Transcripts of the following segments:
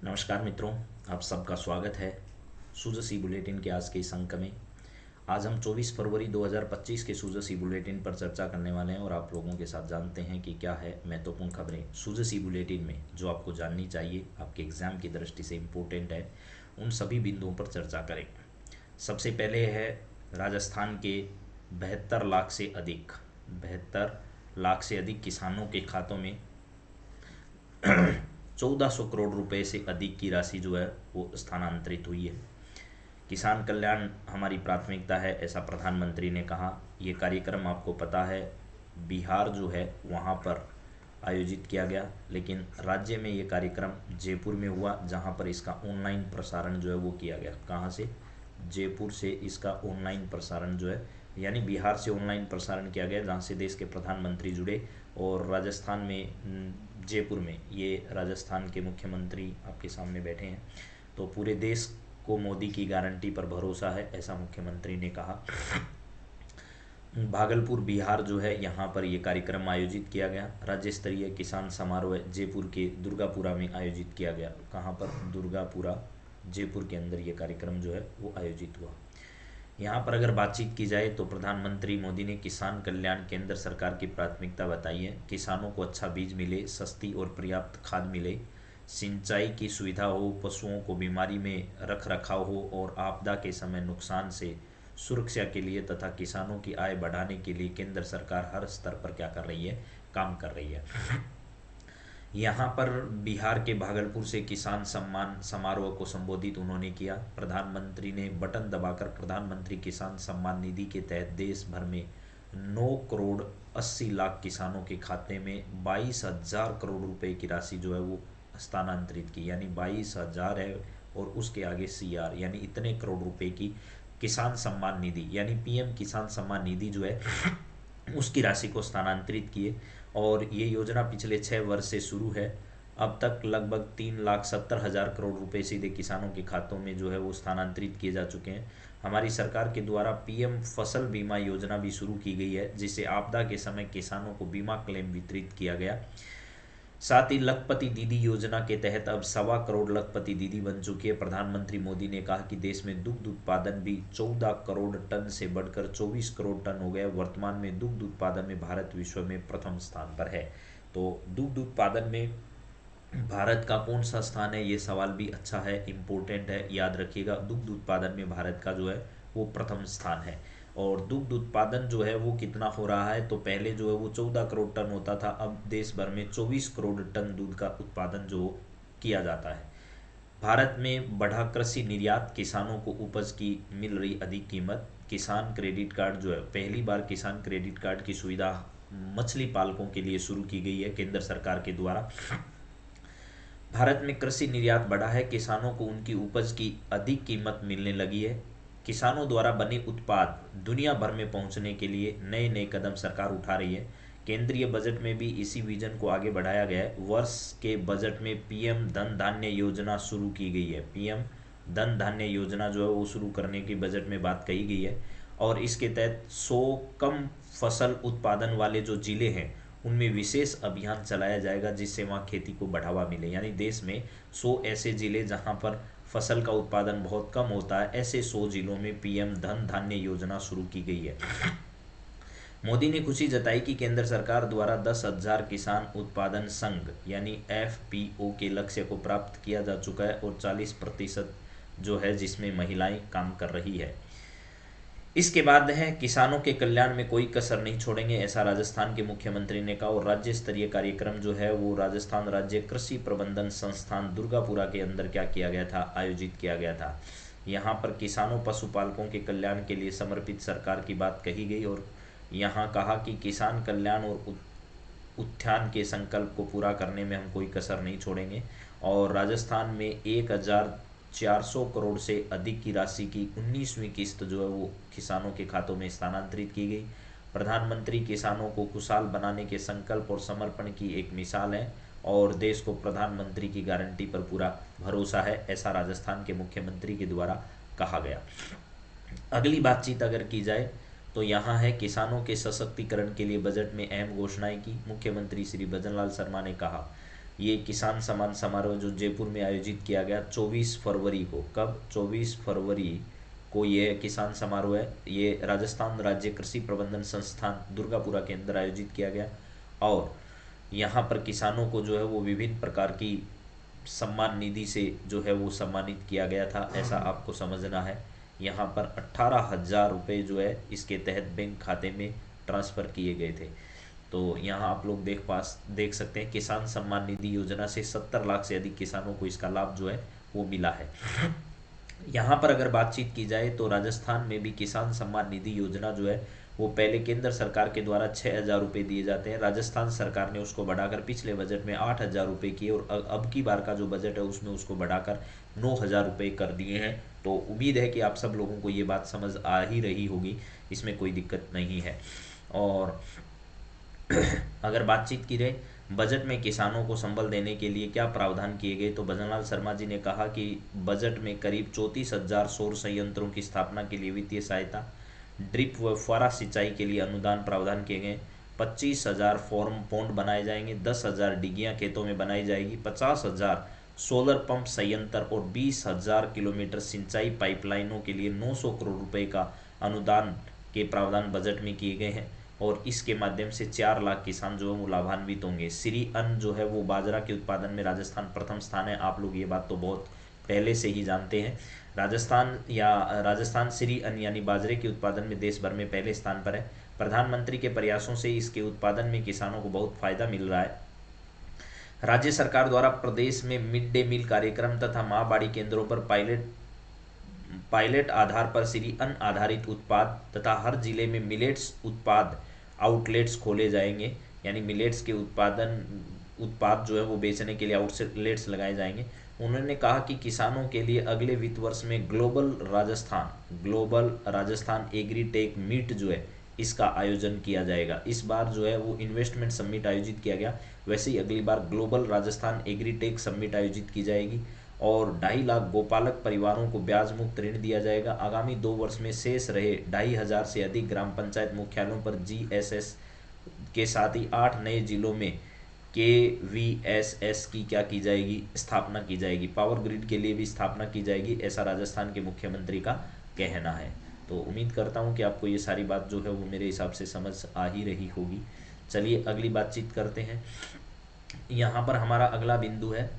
नमस्कार मित्रों, आप सबका स्वागत है सूजसी बुलेटिन के आज के इस अंक में। आज हम 24 फरवरी 2025 के सूजसी बुलेटिन पर चर्चा करने वाले हैं और आप लोगों के साथ जानते हैं कि क्या है महत्वपूर्ण खबरें सूजसी बुलेटिन में जो आपको जाननी चाहिए, आपके एग्जाम की दृष्टि से इम्पोर्टेंट है। उन सभी बिंदुओं पर चर्चा करें। सबसे पहले है राजस्थान के 72 लाख से अधिक किसानों के खातों में 1400 करोड़ रुपए से अधिक की राशि जो है वो स्थानांतरित हुई है। किसान कल्याण हमारी प्राथमिकता है, ऐसा प्रधानमंत्री ने कहा। ये कार्यक्रम आपको पता है बिहार जो है वहाँ पर आयोजित किया गया, लेकिन राज्य में ये कार्यक्रम जयपुर में हुआ, जहाँ पर इसका ऑनलाइन प्रसारण जो है वो किया गया। कहाँ से? जयपुर से इसका ऑनलाइन प्रसारण जो है, यानी बिहार से ऑनलाइन प्रसारण किया गया, जहाँ से देश के प्रधानमंत्री जुड़े। और राजस्थान में जयपुर में ये राजस्थान के मुख्यमंत्री आपके सामने बैठे हैं। तो पूरे देश को मोदी की गारंटी पर भरोसा है, ऐसा मुख्यमंत्री ने कहा। भागलपुर बिहार जो है यहाँ पर ये कार्यक्रम आयोजित किया गया। राज्य स्तरीय किसान समारोह जयपुर के दुर्गापुरा में आयोजित किया गया। कहाँ पर? दुर्गापुरा, जयपुर के अंदर ये कार्यक्रम जो है वो आयोजित हुआ। यहाँ पर अगर बातचीत की जाए तो प्रधानमंत्री मोदी ने किसान कल्याण केंद्र सरकार की प्राथमिकता बताई है। किसानों को अच्छा बीज मिले, सस्ती और पर्याप्त खाद मिले, सिंचाई की सुविधा हो, पशुओं को बीमारी में रख रखाव हो और आपदा के समय नुकसान से सुरक्षा के लिए तथा किसानों की आय बढ़ाने के लिए केंद्र सरकार हर स्तर पर क्या कर रही है? काम कर रही है। यहाँ पर बिहार के भागलपुर से किसान सम्मान समारोह को संबोधित उन्होंने किया। प्रधानमंत्री ने बटन दबाकर प्रधानमंत्री किसान सम्मान निधि के तहत देश भर में 9 करोड़ 80 लाख किसानों के खाते में 22,000 करोड़ रुपए की राशि जो है वो हस्तांतरित की। यानी 22,000 है और उसके आगे CR, यानी इतने करोड़ रुपए की किसान सम्मान निधि यानी PM किसान सम्मान निधि जो है उसकी राशि को स्थानांतरित किए। और ये योजना पिछले 6 वर्ष से शुरू है। अब तक लगभग 3,70,000 करोड़ रुपए सीधे किसानों के खातों में जो है वो स्थानांतरित किए जा चुके हैं। हमारी सरकार के द्वारा PM फसल बीमा योजना भी शुरू की गई है, जिससे आपदा के समय किसानों को बीमा क्लेम वितरित किया गया। साथ ही लखपति दीदी योजना के तहत अब 1.25 करोड़ लखपति दीदी बन चुकी है। प्रधानमंत्री मोदी ने कहा कि देश में दुग्ध उत्पादन भी 14 करोड़ टन से बढ़कर 24 करोड़ टन हो गया। वर्तमान में दुग्ध उत्पादन में भारत विश्व में प्रथम स्थान पर है। तो दुग्ध उत्पादन में भारत का कौन सा स्थान है, ये सवाल भी अच्छा है, इम्पोर्टेंट है, याद रखिएगा। दुग्ध उत्पादन में भारत का जो है वो प्रथम स्थान है। और दुग्ध उत्पादन जो है वो कितना हो रहा है, तो पहले जो है वो 14 करोड़ टन होता था, अब देश भर में 24 करोड़ टन दूध का उत्पादन जो किया जाता है। भारत में बढ़ा कृषि निर्यात, किसानों को उपज की मिल रही अधिक कीमत। किसान क्रेडिट कार्ड जो है, पहली बार किसान क्रेडिट कार्ड की सुविधा मछली पालकों के लिए शुरू की गई है केंद्र सरकार के द्वारा। भारत में कृषि निर्यात बढ़ा है, किसानों को उनकी उपज की अधिक कीमत मिलने लगी है। किसानों द्वारा बने उत्पाद दुनिया भर में पहुंचने के लिए नए नए कदम सरकार उठा रही है। केंद्रीय बजट में भी इसी विजन को आगे बढ़ाया गया है। वर्ष के बजट में PM धन धान्य योजना शुरू की गई है। PM धन धान्य योजना जो है वो शुरू करने की बजट में बात कही गई है। और इसके तहत 100 कम फसल उत्पादन वाले जो जिले हैं उनमें विशेष अभियान चलाया जाएगा, जिससे वहाँ खेती को बढ़ावा मिले। यानी देश में 100 ऐसे जिले जहाँ पर फसल का उत्पादन बहुत कम होता है, ऐसे 100 जिलों में PM धन धान्य योजना शुरू की गई है। मोदी ने खुशी जताई कि केंद्र सरकार द्वारा 10,000 किसान उत्पादन संघ यानी FPO के लक्ष्य को प्राप्त किया जा चुका है और 40% जो है जिसमें महिलाएं काम कर रही है। इसके बाद है किसानों के कल्याण में कोई कसर नहीं छोड़ेंगे, ऐसा राजस्थान के मुख्यमंत्री ने कहा। और राज्य स्तरीय कार्यक्रम जो है वो राजस्थान राज्य कृषि प्रबंधन संस्थान दुर्गापुरा के अंदर क्या किया गया था? आयोजित किया गया था। यहाँ पर किसानों पशुपालकों के कल्याण के लिए समर्पित सरकार की बात कही गई और यहाँ कहा कि किसान कल्याण और उत्थान के संकल्प को पूरा करने में हम कोई कसर नहीं छोड़ेंगे। और राजस्थान में 1,400 करोड़ से अधिक की राशि की 19वीं किस्त जो है वो किसानों के खातों में स्थानांतरित की गई। प्रधानमंत्री किसानों को खुशहाल बनाने के संकल्प और समर्पण की एक मिसाल है और देश को प्रधानमंत्री की गारंटी पर पूरा भरोसा है, ऐसा राजस्थान के मुख्यमंत्री के द्वारा कहा गया। अगली बातचीत अगर की जाए तो यहाँ है किसानों के सशक्तिकरण के लिए बजट में अहम घोषणाएं की। मुख्यमंत्री श्री भजनलाल शर्मा ने कहा ये किसान सम्मान समारोह जो जयपुर में आयोजित किया गया 24 फरवरी को, कब, 24 फरवरी को ये किसान समारोह है, ये राजस्थान राज्य कृषि प्रबंधन संस्थान दुर्गापुरा के अंदर आयोजित किया गया। और यहाँ पर किसानों को जो है वो विभिन्न प्रकार की सम्मान निधि से जो है वो सम्मानित किया गया था, ऐसा आपको समझना है। यहाँ पर 18,000 रुपये जो है इसके तहत बैंक खाते में ट्रांसफ़र किए गए थे। तो यहाँ आप लोग देख सकते हैं किसान सम्मान निधि योजना से 70 लाख से अधिक किसानों को इसका लाभ जो है वो मिला है। यहाँ पर अगर बातचीत की जाए तो राजस्थान में भी किसान सम्मान निधि योजना जो है वो पहले केंद्र सरकार के द्वारा 6,000 रुपये दिए जाते हैं। राजस्थान सरकार ने उसको बढ़ाकर पिछले बजट में 8,000 रुपये किए और अब की बार का जो बजट है उसमें उसको बढ़ाकर 9,000 रुपये कर दिए हैं। तो उम्मीद है कि आप सब लोगों को ये बात समझ आ ही रही होगी, इसमें कोई दिक्कत नहीं है। और अगर बातचीत की जाए बजट में किसानों को संबल देने के लिए क्या प्रावधान किए गए, तो भजनलाल शर्मा जी ने कहा कि बजट में करीब 34,000 सौर संयंत्रों की स्थापना के लिए वित्तीय सहायता, ड्रिप व फुहारा सिंचाई के लिए अनुदान प्रावधान किए गए, 25,000 फॉर्म पौंड बनाए जाएंगे, 10,000 डिगियाँ खेतों में बनाई जाएगी, 50,000 सोलर पंप संयंत्र और 20,000 किलोमीटर सिंचाई पाइपलाइनों के लिए 900 करोड़ रुपए का अनुदान के प्रावधान बजट में किए गए हैं। और इसके माध्यम से 4 लाख किसान जो है वो लाभान्वित होंगे। श्री अन्न जो है वो बाजरा के उत्पादन में राजस्थान प्रथम स्थान है, आप लोग ये बात तो बहुत पहले से ही जानते हैं। राजस्थान श्री अन्न यानी बाजरे के उत्पादन में देश भर में पहले स्थान पर है। प्रधानमंत्री के प्रयासों से इसके उत्पादन में किसानों को बहुत फायदा मिल रहा है। राज्य सरकार द्वारा प्रदेश में मिड डे मील कार्यक्रम तथा माहबाड़ी केंद्रों पर पायलट आधार पर श्री अन्न आधारित उत्पाद तथा हर जिले में मिलेट्स उत्पाद आउटलेट्स खोले जाएंगे, यानी मिलेट्स के उत्पाद जो है वो बेचने के लिए आउटलेट्स लगाए जाएंगे। उन्होंने कहा कि किसानों के लिए अगले वित्त वर्ष में ग्लोबल राजस्थान एग्रीटेक मीट जो है इसका आयोजन किया जाएगा। इस बार जो है वो इन्वेस्टमेंट समिट आयोजित किया गया, वैसे ही अगली बार ग्लोबल राजस्थान एग्रीटेक समिट आयोजित की जाएगी। और 2.5 लाख गोपालक परिवारों को ब्याज मुक्त ऋण दिया जाएगा। आगामी 2 वर्ष में शेष रहे 2,500 से अधिक ग्राम पंचायत मुख्यालयों पर GSS के साथ ही 8 नए जिलों में KVSS की क्या की जाएगी, स्थापना की जाएगी। पावर ग्रिड के लिए भी स्थापना की जाएगी, ऐसा राजस्थान के मुख्यमंत्री का कहना है। तो उम्मीद करता हूँ कि आपको ये सारी बात जो है वो मेरे हिसाब से समझ आ ही रही होगी। चलिए अगली बातचीत करते हैं। यहाँ पर हमारा अगला बिंदु है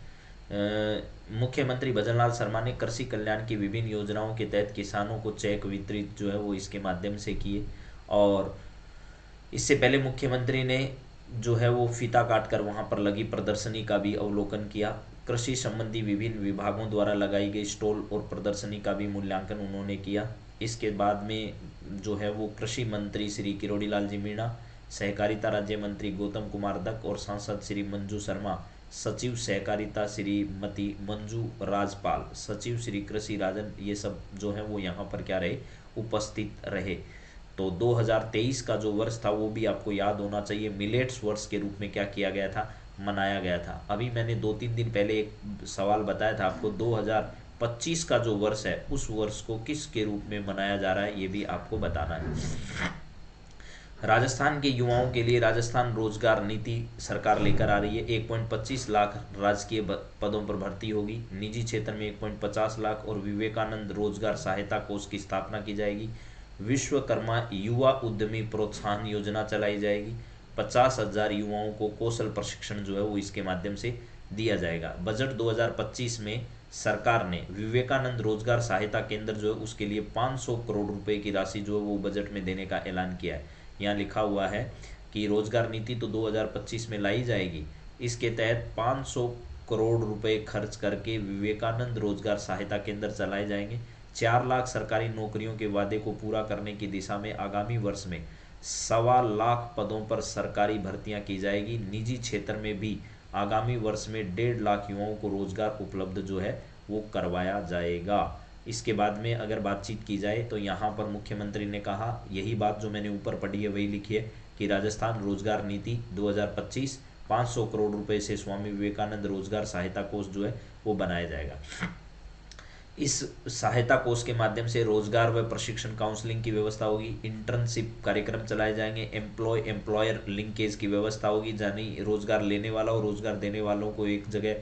मुख्यमंत्री भजनलाल शर्मा ने कृषि कल्याण की विभिन्न योजनाओं के तहत किसानों को चेक वितरित जो है वो इसके माध्यम से किए। और इससे पहले मुख्यमंत्री ने जो है वो फीता काटकर वहाँ पर लगी प्रदर्शनी का भी अवलोकन किया। कृषि संबंधी विभिन्न विभागों द्वारा लगाई गई स्टॉल और प्रदर्शनी का भी मूल्यांकन उन्होंने किया। इसके बाद में जो है वो कृषि मंत्री श्री किरोड़ी लाल जी मीणा, सहकारिता राज्य मंत्री गौतम कुमार दत्त और सांसद श्री मंजू शर्मा, सचिव सहकारिता श्रीमती मंजू राजपाल, सचिव श्री कृषि राजन, ये सब जो है वो यहाँ पर क्या रहे, उपस्थित रहे। तो 2023 का जो वर्ष था वो भी आपको याद होना चाहिए, मिलेट्स वर्ष के रूप में क्या किया गया था, मनाया गया था। अभी मैंने 2-3 दिन पहले एक सवाल बताया था आपको, 2025 का जो वर्ष है उस वर्ष को किस के रूप में मनाया जा रहा है ये भी आपको बताना है। राजस्थान के युवाओं के लिए राजस्थान रोजगार नीति सरकार लेकर आ रही है। 1.25 लाख राजकीय पदों पर भर्ती होगी। निजी क्षेत्र में 1.50 लाख और विवेकानंद रोजगार सहायता कोष की स्थापना की जाएगी। विश्वकर्मा युवा उद्यमी प्रोत्साहन योजना चलाई जाएगी। 50,000 युवाओं को कौशल प्रशिक्षण जो है वो इसके माध्यम से दिया जाएगा। बजट 2025 में सरकार ने विवेकानंद रोजगार सहायता केंद्र जो है उसके लिए 500 करोड़ रुपए की राशि जो है वो बजट में देने का ऐलान किया है। यहाँ लिखा हुआ है कि रोजगार नीति तो 2025 में लाई जाएगी, इसके तहत 500 करोड़ रुपए खर्च करके विवेकानंद रोजगार सहायता केंद्र चलाए जाएंगे। 4 लाख सरकारी नौकरियों के वादे को पूरा करने की दिशा में आगामी वर्ष में 1.25 लाख पदों पर सरकारी भर्तियां की जाएगी। निजी क्षेत्र में भी आगामी वर्ष में 1.5 लाख युवाओं को रोजगार उपलब्ध जो है वो करवाया जाएगा। इसके बाद में अगर बातचीत की जाए तो यहाँ पर मुख्यमंत्री ने कहा, यही बात जो मैंने ऊपर पढ़ी है वही लिखी है कि राजस्थान रोजगार नीति 2025 500 करोड़ रुपए से स्वामी विवेकानंद रोजगार सहायता कोष जो है वो बनाया जाएगा। इस सहायता कोष के माध्यम से रोजगार व प्रशिक्षण काउंसलिंग की व्यवस्था होगी, इंटर्नशिप कार्यक्रम चलाए जाएंगे, एम्प्लॉयर लिंकेज की व्यवस्था होगी, यानी रोजगार लेने वाला और रोजगार देने वालों को एक जगह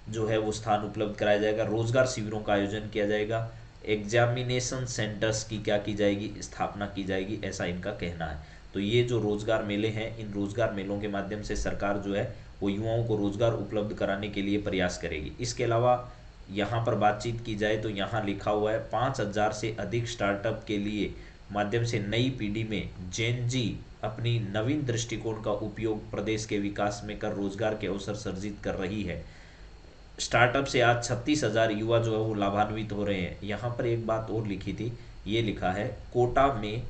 जो है वो स्थान उपलब्ध कराया जाएगा, रोजगार शिविरों का आयोजन किया जाएगा, एग्जामिनेशन सेंटर्स की क्या की जाएगी, स्थापना की जाएगी, ऐसा इनका कहना है। तो ये जो रोजगार मेले हैं, इन रोजगार मेलों के माध्यम से सरकार जो है वो युवाओं को रोजगार उपलब्ध कराने के लिए प्रयास करेगी। इसके अलावा यहाँ पर बातचीत की जाए तो यहाँ लिखा हुआ है 5,000 से अधिक स्टार्टअप के लिए माध्यम से नई पीढ़ी में जेन जी अपनी नवीन दृष्टिकोण का उपयोग प्रदेश के विकास में कर रोजगार के अवसर सर्जित कर रही है। स्टार्टअप से आज 36,000 युवा जो है वो लाभान्वित हो रहे हैं। यहाँ पर एक बात और लिखी थी, ये लिखा है कोटा में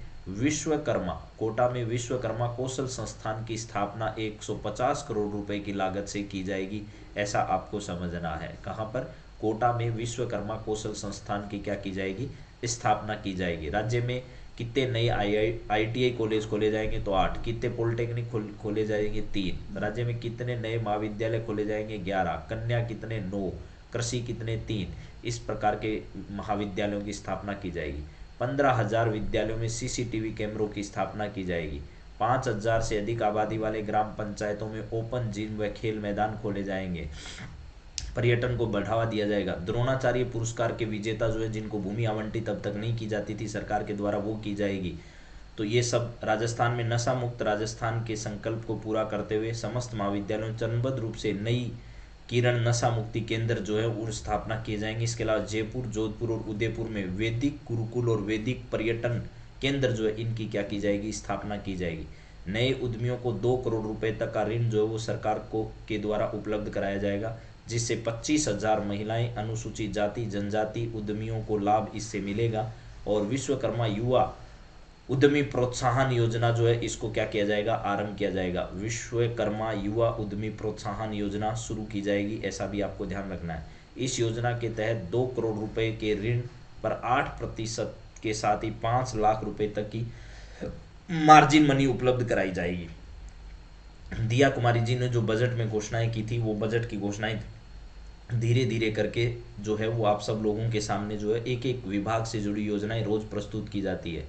विश्वकर्मा कौशल संस्थान की स्थापना 150 करोड़ रुपए की लागत से की जाएगी, ऐसा आपको समझना है। कहाँ पर? कोटा में विश्वकर्मा कौशल संस्थान की क्या की जाएगी, स्थापना की जाएगी। राज्य में कितने नए IITI कॉलेज खोले जाएंगे, तो 8। कितने पॉलिटेक्निक खोले जाएंगे, 3। राज्य में कितने नए महाविद्यालय खोले जाएंगे, 11। कन्या कितने, 9। कृषि कितने, 3। इस प्रकार के महाविद्यालयों की स्थापना की जाएगी। 15,000 विद्यालयों में CCTV कैमरों की स्थापना की जाएगी। 5,000 से अधिक आबादी वाले ग्राम पंचायतों में ओपन जिम व खेल मैदान खोले जाएंगे। पर्यटन को बढ़ावा दिया जाएगा। द्रोणाचार्य पुरस्कार के विजेता जो है, जिनको भूमि आवंटित अब तक नहीं की जाती थी सरकार के द्वारा, वो की जाएगी। तो ये सब राजस्थान में नशा मुक्त राजस्थान के संकल्प को पूरा करते हुए समस्त महाविद्यालयों चरणबद्ध रूप से नई किरण नशा मुक्ति केंद्र जो है वो स्थापना किए जाएंगे। इसके अलावा जयपुर, जोधपुर और उदयपुर में वैदिक गुरुकुल और वैदिक पर्यटन केंद्र जो है इनकी क्या की जाएगी, स्थापना की जाएगी। नए उद्यमियों को 2 करोड़ रुपए तक का ऋण जो है वो सरकार को के द्वारा उपलब्ध कराया जाएगा, जिससे 25,000 महिलाएं, अनुसूचित जाति जनजाति उद्यमियों को लाभ इससे मिलेगा। और विश्वकर्मा युवा उद्यमी प्रोत्साहन योजना जो है इसको क्या किया जाएगा, आरंभ किया जाएगा। विश्वकर्मा युवा उद्यमी प्रोत्साहन योजना शुरू की जाएगी, ऐसा भी आपको ध्यान रखना है। इस योजना के तहत 2 करोड़ रुपए के ऋण पर 8% के साथ ही 5 लाख रुपए तक की मार्जिन मनी उपलब्ध कराई जाएगी। दिया कुमारी जी ने जो बजट में घोषणाएं की थी, वो बजट की घोषणाएं धीरे धीरे करके जो है वो आप सब लोगों के सामने जो है एक एक विभाग से जुड़ी योजनाएं रोज प्रस्तुत की जाती है।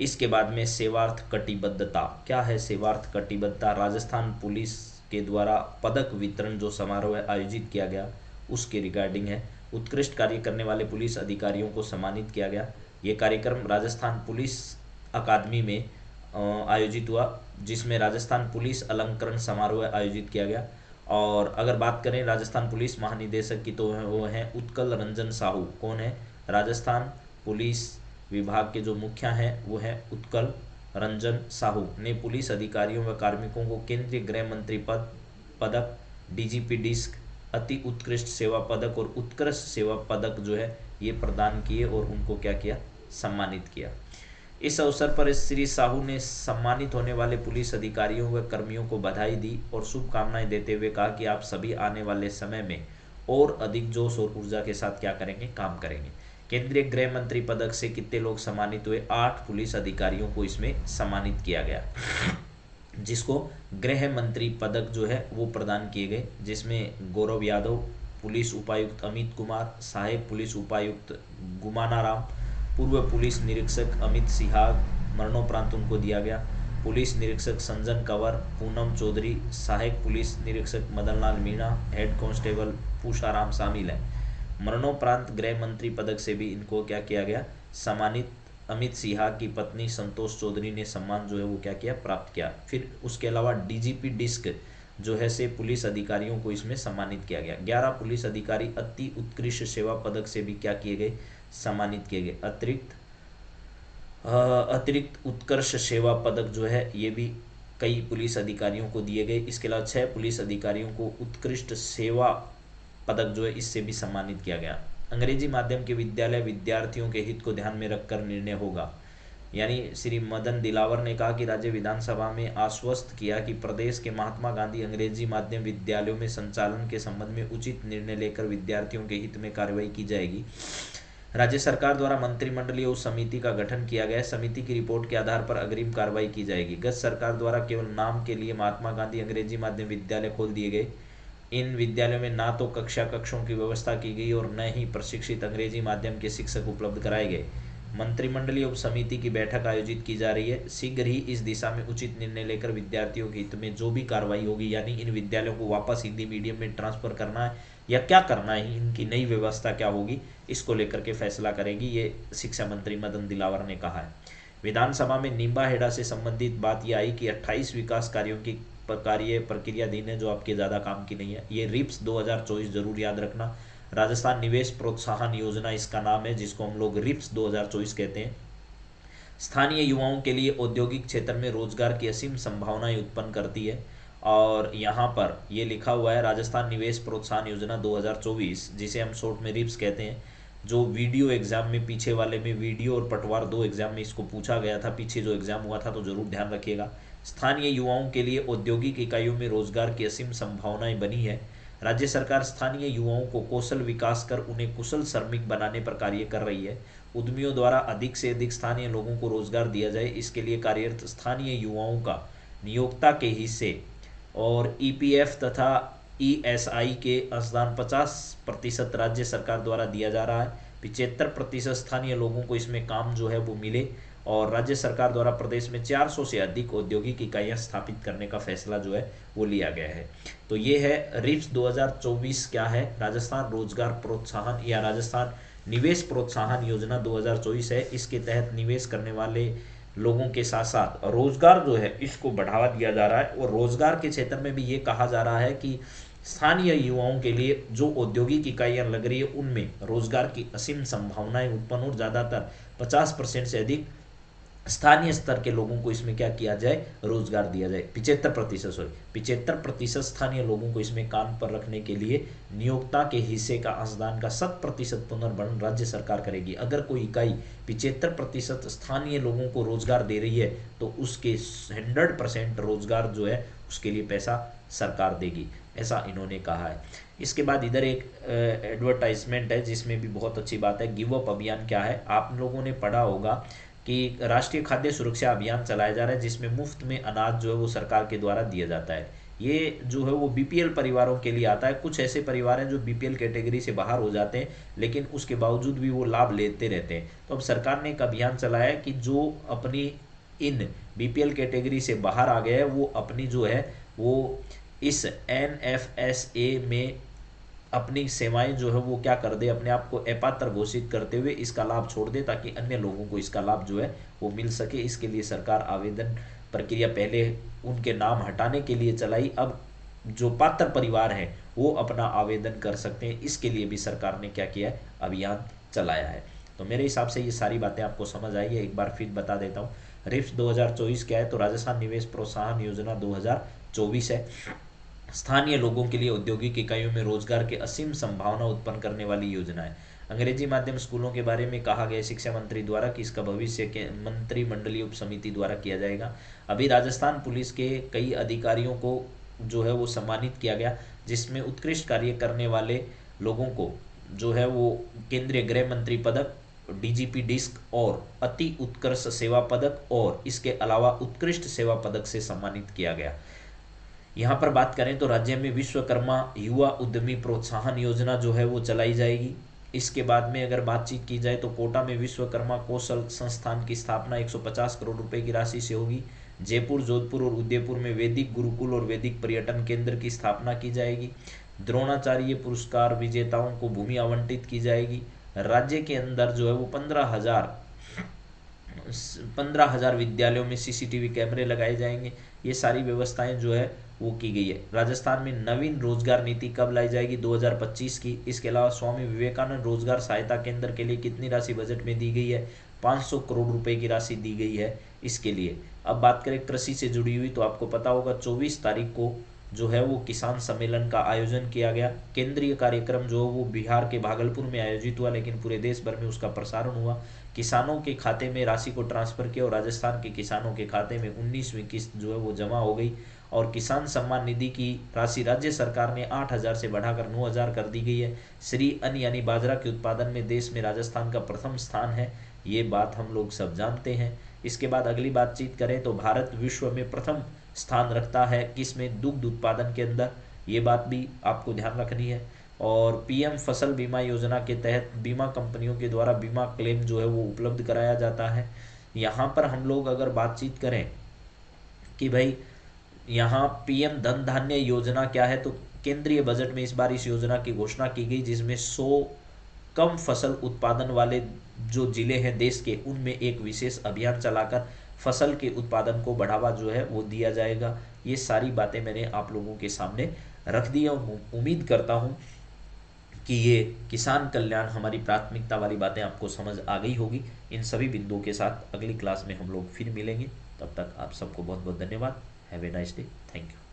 इसके बाद में सेवार्थ कटिबद्धता, क्या है सेवार्थ कटिबद्धता? राजस्थान पुलिस के द्वारा पदक वितरण जो समारोह आयोजित किया गया उसके रिगार्डिंग है। उत्कृष्ट कार्य करने वाले पुलिस अधिकारियों को सम्मानित किया गया। ये कार्यक्रम राजस्थान पुलिस अकादमी में आयोजित हुआ, जिसमें राजस्थान पुलिस अलंकरण समारोह आयोजित किया गया। और अगर बात करें राजस्थान पुलिस महानिदेशक की, तो वो हैं उत्कल रंजन साहू। कौन है? राजस्थान पुलिस विभाग के जो मुखिया हैं वो है उत्कल रंजन साहू ने पुलिस अधिकारियों व कार्मिकों को केंद्रीय गृह मंत्री पदक, DGP डिस्क, अति उत्कृष्ट सेवा पदक और उत्कृष्ट सेवा पदक जो है ये प्रदान किए और उनको क्या किया, सम्मानित किया। इस अवसर पर श्री साहू ने सम्मानित होने वाले पुलिस अधिकारियों व कर्मियों को बधाई दी और शुभकामनाएं देते हुए कहा कि आप सभी आने वाले समय में और अधिक जोश और ऊर्जा के साथ क्या करेंगे, काम करेंगे। केंद्रीय गृह मंत्री पदक से कितने लोग सम्मानित हुए? 8 पुलिस अधिकारियों को इसमें सम्मानित किया गया, जिसको गृह मंत्री पदक जो है वो प्रदान किए गए, जिसमें गौरव यादव, पुलिस उपायुक्त अमित कुमार, सहायक पुलिस उपायुक्त गुमाना राम, पूर्व पुलिस निरीक्षक अमित सिहाग मरणोपरांत उनको दिया गया, पुलिस निरीक्षक संजन कंवर, पूनम चौधरी, सहायक पुलिस निरीक्षक मदनलाल मीणा, हेड कांस्टेबल पूषाराम शामिल है। मरणोपरांत गृह मंत्री पदक से भी इनको क्या किया गया, सम्मानित। अमित सिहाग की पत्नी संतोष चौधरी ने सम्मान जो है वो क्या किया, प्राप्त किया। फिर उसके अलावा DGP डिस्क जो है से पुलिस अधिकारियों को इसमें सम्मानित किया गया। 11 पुलिस अधिकारी अति उत्कृष्ट सेवा पदक से भी क्या किए गए, सम्मानित किए गए। अतिरिक्त उत्कृष्ट सेवा पदक जो है ये भी कई पुलिस अधिकारियों को दिए गए। इसके अलावा 6 पुलिस अधिकारियों को उत्कृष्ट सेवा पदक जो है इससे भी सम्मानित किया गया। अंग्रेजी माध्यम के विद्यालय विद्यार्थियों के हित को ध्यान में रखकर निर्णय होगा। यानी श्री मदन दिलावर ने कहा कि राज्य विधानसभा में आश्वस्त किया कि प्रदेश के महात्मा गांधी अंग्रेजी माध्यम विद्यालयों में संचालन के संबंध में उचित निर्णय लेकर विद्यार्थियों के हित में कार्रवाई की जाएगी। राज्य सरकार द्वारा मंत्रिमंडलीय उस समिति का गठन किया गया। समिति की रिपोर्ट के आधार पर अग्रिम कार्रवाई की जाएगी। गत सरकार द्वारा केवल नाम के लिए महात्मा गांधी अंग्रेजी माध्यम विद्यालय खोल दिए गए इन विद्यालयों में ना तो कक्षों की व्यवस्था की गई और न ही प्रशिक्षित अंग्रेजी माध्यम के शिक्षक उपलब्ध कराए गए। मंत्रिमंडलीय उप समिति की बैठक आयोजित की जा रही है। शीघ्र ही इस दिशा में उचित निर्णय लेकर विद्यार्थियों के हित में जो भी कार्रवाई होगी, यानी इन विद्यालयों को वापस हिंदी मीडियम में ट्रांसफर करना है या क्या करना है, इनकी नई व्यवस्था क्या होगी, इसको लेकर के फैसला करेगी, ये शिक्षा मंत्री मदन दिलावर ने कहा है। विधानसभा में निम्बाहेड़ा से संबंधित बात यह आई कि 28 विकास कार्यों की कार्य प्रक्रियाधीन है जो आपके ज़्यादा काम की नहीं है। ये रिप्स 2024 जरूर याद रखना। राजस्थान निवेश प्रोत्साहन योजना इसका नाम है, जिसको हम लोग रिप्स 2024 कहते हैं। स्थानीय युवाओं के लिए औद्योगिक क्षेत्र में रोजगार की असीम संभावनाएं उत्पन्न करती है। और यहाँ पर ये लिखा हुआ है राजस्थान निवेश प्रोत्साहन योजना 2024, जिसे हम शॉर्ट में रिप्स कहते हैं। जो वीडियो एग्जाम में पीछे वाले में वीडियो और पटवार 2 एग्जाम में इसको पूछा गया था, पीछे जो एग्जाम हुआ था, तो जरूर ध्यान रखिएगा। स्थानीय युवाओं के लिए औद्योगिक इकाइयों में रोजगार की असीम संभावनाएं बनी है। राज्य सरकार स्थानीय युवाओं को कौशल विकास कर उन्हें कुशल श्रमिक बनाने पर कार्य कर रही है। उद्यमियों द्वारा अधिक से अधिक स्थानीय लोगों को रोजगार दिया जाए, इसके लिए कार्यरत स्थानीय युवाओं का नियोक्ता के हिस्से और ईपीएफ तथा ईएसआई के अंशदान 50% राज्य सरकार द्वारा दिया जा रहा है। 75% स्थानीय लोगों को इसमें काम जो है वो मिले। और राज्य सरकार द्वारा प्रदेश में 400 से अधिक औद्योगिक इकाइयां स्थापित करने का फैसला जो है वो लिया गया है। तो ये है रिप्स 2024 क्या है, राजस्थान रोजगार प्रोत्साहन या राजस्थान निवेश प्रोत्साहन योजना 2024 है। इसके तहत निवेश करने वाले लोगों के साथ साथ रोजगार जो है इसको बढ़ावा दिया जा रहा है। और रोजगार के क्षेत्र में भी ये कहा जा रहा है कि स्थानीय युवाओं के लिए जो औद्योगिक इकाइयां लग रही है उनमें रोजगार की असीम संभावनाएं उत्पन्न और ज्यादातर 50% से अधिक स्थानीय स्तर के लोगों को इसमें क्या किया जाए, रोजगार दिया जाए। 75% स्थानीय लोगों को इसमें काम पर रखने के लिए नियोक्ता के हिस्से का अंशदान का 100% पुनर्भरण राज्य सरकार करेगी। अगर कोई इकाई 75% स्थानीय लोगों को रोजगार दे रही है तो उसके 100% रोजगार जो है उसके लिए पैसा सरकार देगी, ऐसा इन्होंने कहा है। इसके बाद इधर एक एडवर्टाइजमेंट है जिसमें भी बहुत अच्छी बात है। गिव अप अभियान क्या है, आप लोगों ने पढ़ा होगा कि राष्ट्रीय खाद्य सुरक्षा अभियान चलाया जा रहा है, जिसमें मुफ्त में अनाज जो है वो सरकार के द्वारा दिया जाता है। ये जो है वो बीपीएल परिवारों के लिए आता है। कुछ ऐसे परिवार हैं जो बीपीएल कैटेगरी से बाहर हो जाते हैं, लेकिन उसके बावजूद भी वो लाभ लेते रहते हैं। तो अब सरकार ने एक अभियान चलाया है कि जो अपनी इन बीपीएल कैटेगरी से बाहर आ गए हैं वो अपनी जो है वो इस एनएफएसए में अपनी सेवाएं जो है वो क्या कर दे, अपने आप को अपात्र घोषित करते हुए इसका लाभ छोड़ दे, ताकि अन्य लोगों को इसका लाभ जो है वो मिल सके। इसके लिए सरकार आवेदन प्रक्रिया पहले उनके नाम हटाने के लिए चलाई, अब जो पात्र परिवार हैं वो अपना आवेदन कर सकते हैं। इसके लिए भी सरकार ने क्या किया है, अभियान चलाया है। तो मेरे हिसाब से ये सारी बातें आपको समझ आई है। एक बार फिर बता देता हूँ, रिप्स 2024 क्या है, तो राजस्थान निवेश प्रोत्साहन योजना 2024 है। स्थानीय लोगों के लिए औद्योगिक इकाइयों में रोजगार के असीम संभावना उत्पन्न करने वाली योजना है। अंग्रेजी माध्यम स्कूलों के बारे में कहा गया शिक्षा मंत्री द्वारा कि इसका भविष्य के मंत्रिमंडलीय उप समिति द्वारा किया जाएगा। अभी राजस्थान पुलिस के कई अधिकारियों को जो है वो सम्मानित किया गया, जिसमें उत्कृष्ट कार्य करने वाले लोगों को जो है वो केंद्रीय गृह मंत्री पदक, डीजीपी डिस्क और अति उत्कृष्ट सेवा पदक और इसके अलावा उत्कृष्ट सेवा पदक से सम्मानित किया गया। यहाँ पर बात करें तो राज्य में विश्वकर्मा युवा उद्यमी प्रोत्साहन योजना जो है वो चलाई जाएगी। इसके बाद में अगर बातचीत की जाए तो कोटा में विश्वकर्मा कौशल संस्थान की स्थापना 150 करोड़ रुपए की राशि से होगी। जयपुर, जोधपुर और उदयपुर में वैदिक गुरुकुल और वैदिक पर्यटन केंद्र की स्थापना की जाएगी। द्रोणाचार्य पुरस्कार विजेताओं को भूमि आवंटित की जाएगी। राज्य के अंदर जो है वो 15,000 विद्यालयों में सीसीटीवी कैमरे लगाए जाएंगे। ये सारी व्यवस्थाएं जो है वो की गई है। राजस्थान में नवीन रोजगार नीति कब लाई जाएगी, 2025 की। इसके अलावा स्वामी विवेकानंद रोजगार सहायता केंद्र के लिए कितनी राशि बजट में दी गई है, 500 करोड़ रुपए की राशि दी गई है इसके लिए। अब बात करें कृषि से जुड़ी हुई, तो आपको पता होगा 24 तारीख को जो है वो किसान सम्मेलन का आयोजन किया गया। केंद्रीय कार्यक्रम जो वो बिहार के भागलपुर में आयोजित हुआ, लेकिन पूरे देश भर में उसका प्रसारण हुआ। किसानों के खाते में राशि को ट्रांसफर किया और राजस्थान के किसानों के खाते में 19वीं किस्त जो है वो जमा हो गई। और किसान सम्मान निधि की राशि राज्य सरकार ने 8,000 से बढ़ाकर 9,000 कर दी गई है। श्री अन्न यानी बाजरा के उत्पादन में देश में राजस्थान का प्रथम स्थान है, ये बात हम लोग सब जानते हैं। इसके बाद अगली बातचीत करें तो भारत विश्व में प्रथम स्थान रखता है किसमें, दुग्ध उत्पादन के अंदर। ये बात भी आपको ध्यान रखनी है। और पीएम फसल बीमा योजना के तहत बीमा कंपनियों के द्वारा बीमा क्लेम जो है वो उपलब्ध कराया जाता है। यहाँ पर हम लोग अगर बातचीत करें कि भाई यहाँ पीएम धन धान्य योजना क्या है, तो केंद्रीय बजट में इस बार इस योजना की घोषणा की गई, जिसमें 100 कम फसल उत्पादन वाले जो जिले हैं देश के, उनमें एक विशेष अभियान चलाकर फसल के उत्पादन को बढ़ावा जो है वो दिया जाएगा। ये सारी बातें मैंने आप लोगों के सामने रख दी है और उम्मीद करता हूँ कि ये किसान कल्याण हमारी प्राथमिकता वाली बातें आपको समझ आ गई होगी। इन सभी बिंदुओं के साथ अगली क्लास में हम लोग फिर मिलेंगे। तब तक आप सबको बहुत बहुत धन्यवाद। Have a nice day. Thank you.